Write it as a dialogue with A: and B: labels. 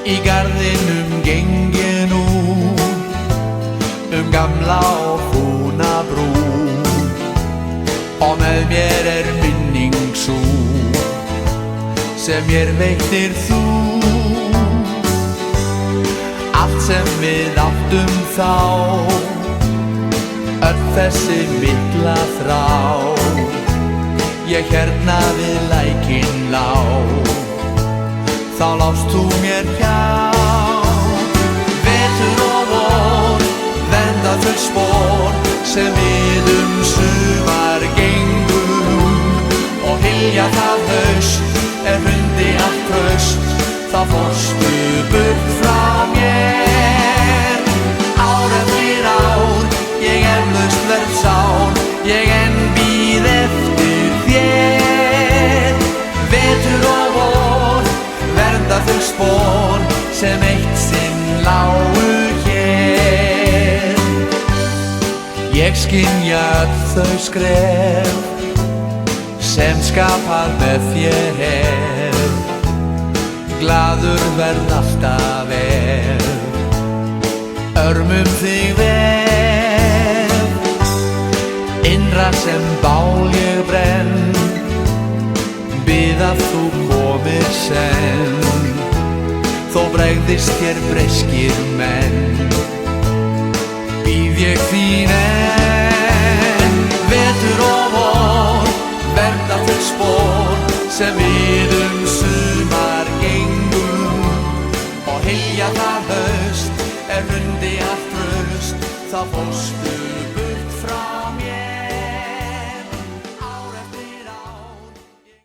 A: Í garðinum geng ég nú gamla og fúna brú og með mér minning sú sem mér veittir þú. Allt sem við áttum þá, öll þessi mikla þrá, ég hérna við lækinn lá, þá lást þú mér hjá. Vetur og vor venda þau spor sem við sumar gengum og hylja það haust hrundi allt traust, þá fórstu burt frá mér. Ár eftir ár ég eflaust verð sár, ég enn bíð eftir þér. Vetur og vor vernda þau spor sem eitt sinn lágu hér. Ég skynja öll þau skref sem skapað með þér hef, glaður verð alltaf ef örmum þig vef. Innra sem bál ég brenn, bið að þú komir senn, þó bregðist þér breskir menn, bíð ég þín enn.